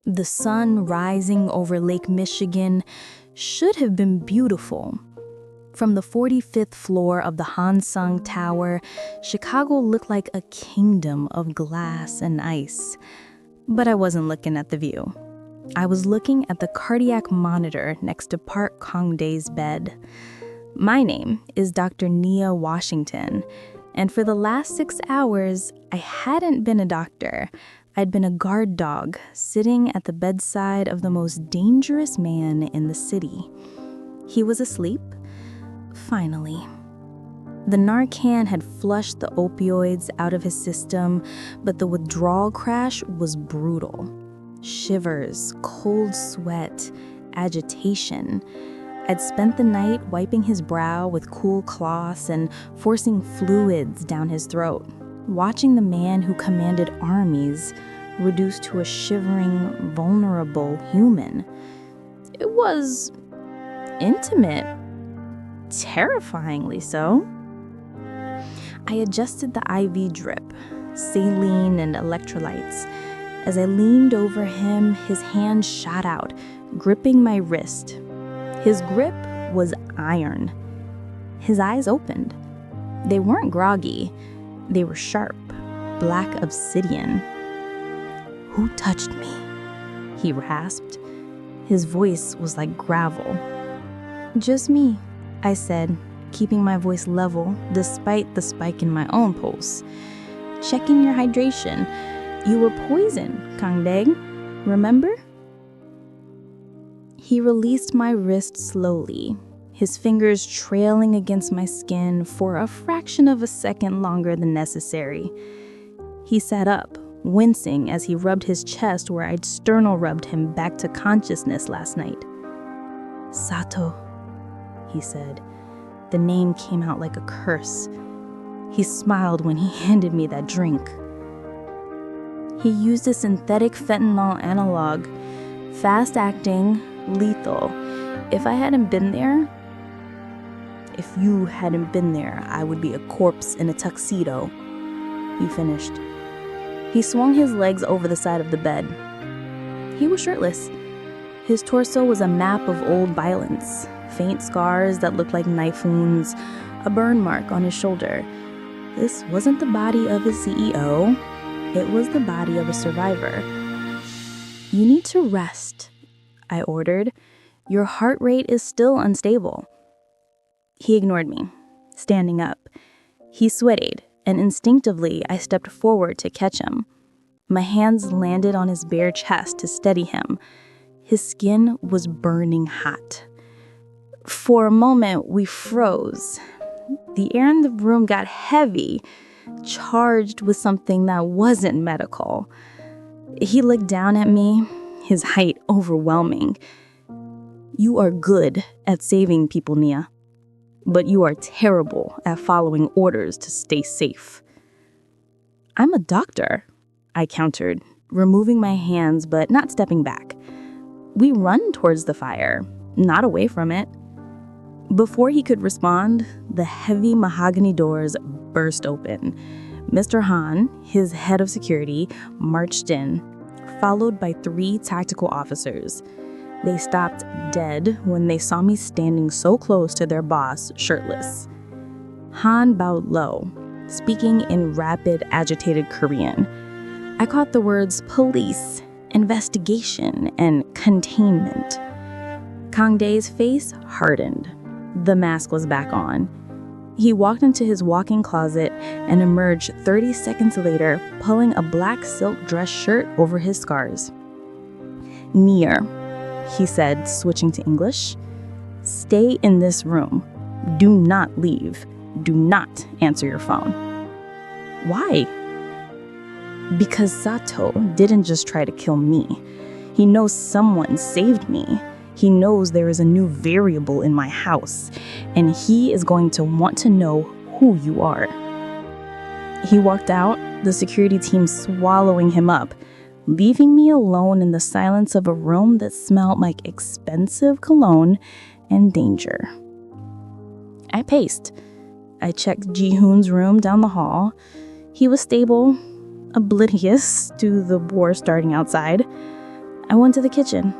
The sun rising over Lake Michigan should have been beautiful. From the 45th floor of the Hansung Tower, Chicago looked like a kingdom of glass and ice. But I wasn't looking at the view. I was looking at the cardiac monitor next to Park Kang-Dae's bed. My name is Dr. Nia Washington, and for the last 6 hours, I hadn't been a doctor. I'd been a guard dog sitting at the bedside of the most dangerous man in the city. He was asleep. Finally. The Narcan had flushed the opioids out of his system, but the withdrawal crash was brutal. Shivers, cold sweat, agitation. I'd spent the night wiping his brow with cool cloths and forcing fluids down his throat, watching the man who commanded armies reduced to a shivering, vulnerable human. It was intimate, terrifyingly so. I adjusted the IV drip, saline and electrolytes. As I leaned over him, his hand shot out, gripping my wrist. His grip was iron. His eyes opened. They weren't groggy. They were sharp, black obsidian. "Who touched me?" he rasped. His voice was like gravel. "Just me," I said, keeping my voice level despite the spike in my own pulse. "Checking your hydration. You were poisoned, Kang-Dae. Remember?" He released my wrist slowly, his fingers trailing against my skin for a fraction of a second longer than necessary. He sat up, wincing as he rubbed his chest where I'd sternal-rubbed him back to consciousness last night. "Sato," he said. The name came out like a curse. He smiled when he handed me that drink. He used a synthetic fentanyl analog, fast-acting, lethal. If you hadn't been there, I would be a corpse in a tuxedo," he finished. He swung his legs over the side of the bed. He was shirtless. His torso was a map of old violence, faint scars that looked like knife wounds, a burn mark on his shoulder. This wasn't the body of his CEO. It was the body of a survivor. "You need to rest," I ordered. "Your heart rate is still unstable." He ignored me, standing up. He sweated, and instinctively I stepped forward to catch him. My hands landed on his bare chest to steady him. His skin was burning hot. For a moment, we froze. The air in the room got heavy, charged with something that wasn't medical. He looked down at me, his height overwhelming. "You are good at saving people, Nia, but you are terrible at following orders to stay safe." "I'm a doctor," I countered, removing my hands but not stepping back. "We run towards the fire, not away from it." Before he could respond, the heavy mahogany doors burst open. Mr. Han, his head of security, marched in, followed by 3 tactical officers. They stopped dead when they saw me standing so close to their boss, shirtless. Han bowed low, speaking in rapid, agitated Korean. I caught the words police, investigation, and containment. Kang-Dae's face hardened. The mask was back on. He walked into his walk-in closet and emerged 30 seconds later, pulling a black silk dress shirt over his scars. "Near," he said, switching to English. "Stay in this room. Do not leave. Do not answer your phone." "Why?" "Because Sato didn't just try to kill me. He knows someone saved me. He knows there is a new variable in my house, and he is going to want to know who you are." He walked out, the security team swallowing him up, leaving me alone in the silence of a room that smelled like expensive cologne and danger. I paced. I checked Ji-hoon's room down the hall. He was stable, oblivious to the war starting outside. I went to the kitchen.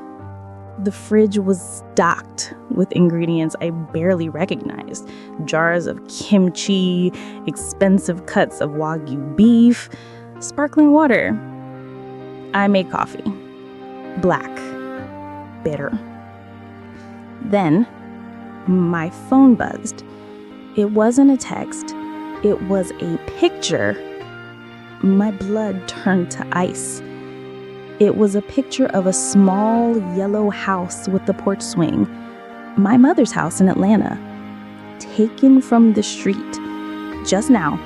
The fridge was stocked with ingredients I barely recognized. Jars of kimchi, expensive cuts of Wagyu beef, sparkling water. I made coffee. Black. Bitter. Then, my phone buzzed. It wasn't a text. It was a picture. My blood turned to ice. It was a picture of a small yellow house with a porch swing. My mother's house in Atlanta. Taken from the street. Just now.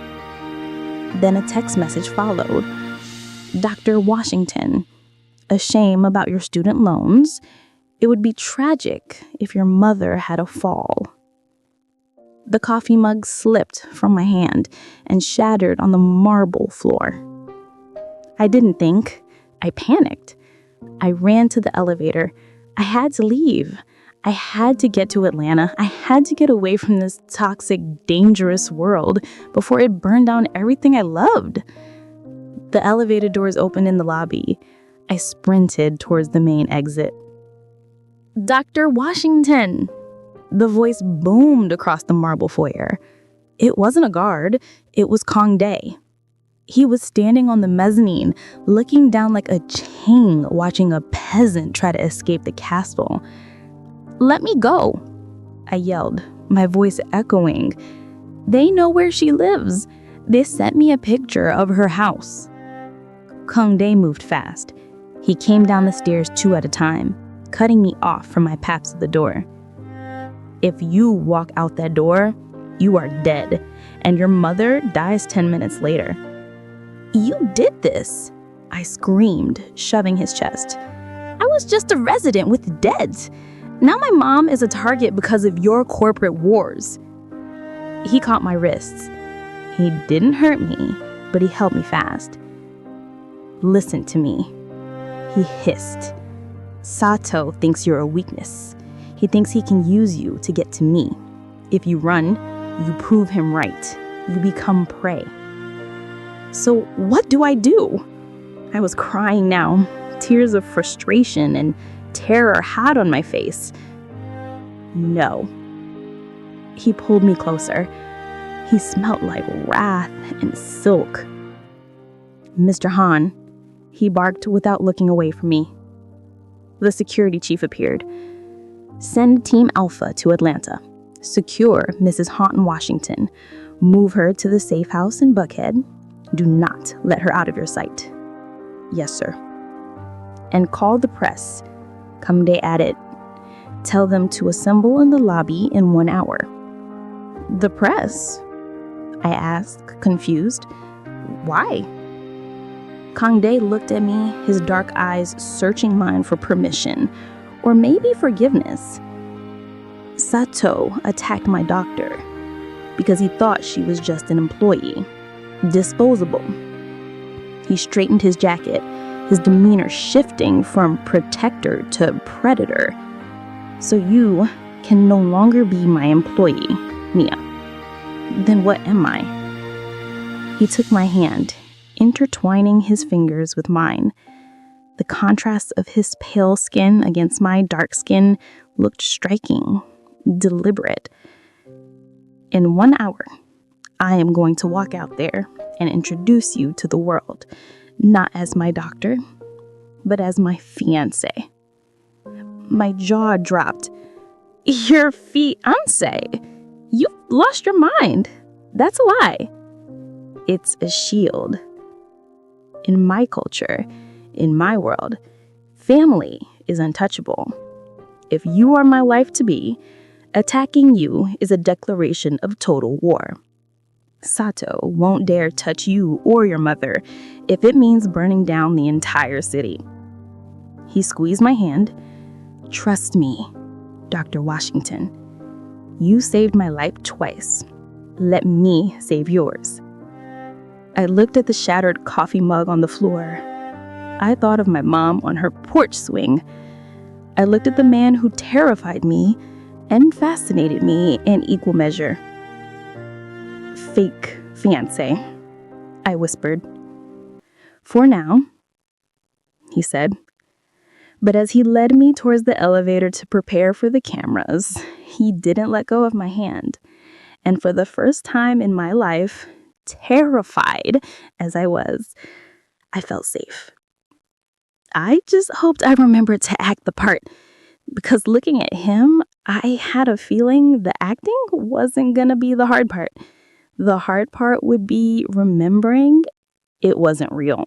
Then a text message followed. Dr. Washington, a shame about your student loans. It would be tragic if your mother had a fall. The coffee mug slipped from my hand and shattered on the marble floor. I didn't think. I panicked. I ran to the elevator. I had to leave. I had to get to Atlanta. I had to get away from this toxic, dangerous world before it burned down everything I loved. The elevator doors opened in the lobby. I sprinted towards the main exit. Dr. Washington! The voice boomed across the marble foyer. It wasn't a guard. It was Kang-Dae. He was standing on the mezzanine, looking down like a king watching a peasant try to escape the castle. "Let me go," I yelled, my voice echoing. "They know where she lives. They sent me a picture of her house." Kang-Dae moved fast. He came down the stairs 2 at a time, cutting me off from my path to the door. "If you walk out that door, you are dead, and your mother dies 10 minutes later." "You did this," I screamed, shoving his chest. "I was just a resident with debts. Now my mom is a target because of your corporate wars." He caught my wrists. He didn't hurt me, but he held me fast. "Listen to me," he hissed. "Sato thinks you're a weakness. He thinks he can use you to get to me. If you run, you prove him right. You become prey." "So what do I do?" I was crying now, tears of frustration and terror hot on my face. "No." He pulled me closer. He smelled like wrath and silk. "Mr. Han," he barked without looking away from me. The security chief appeared. "Send Team Alpha to Atlanta. Secure Mrs. Haunton Washington. Move her to the safe house in Buckhead. Do not let her out of your sight." "Yes, sir." "And call the press," Kang-Dae added. "Tell them to assemble in the lobby in 1 hour." "The press?" I asked, confused. "Why?" Kang-Dae looked at me, his dark eyes searching mine for permission, or maybe forgiveness. "Sato attacked my doctor because he thought she was just an employee. Disposable." He straightened his jacket, his demeanor shifting from protector to predator. "So you can no longer be my employee, Nia. Then what am I?" He took my hand, intertwining his fingers with mine. The contrast of his pale skin against my dark skin looked striking, deliberate. "In 1 hour, I am going to walk out there and introduce you to the world, not as my doctor, but as my fiancé." My jaw dropped. "Your fiancé? You've lost your mind. That's a lie." "It's a shield. In my culture, in my world, family is untouchable. If you are my life to be, attacking you is a declaration of total war. Sato won't dare touch you or your mother if it means burning down the entire city." He squeezed my hand. "Trust me, Dr. Washington. You saved my life twice. Let me save yours." I looked at the shattered coffee mug on the floor. I thought of my mom on her porch swing. I looked at the man who terrified me and fascinated me in equal measure. "Fake fiancé," I whispered. "For now," he said. But as he led me towards the elevator to prepare for the cameras, he didn't let go of my hand. And for the first time in my life, terrified as I was, I felt safe. I just hoped I remembered to act the part, because looking at him, I had a feeling the acting wasn't going to be the hard part. The hard part would be remembering it wasn't real.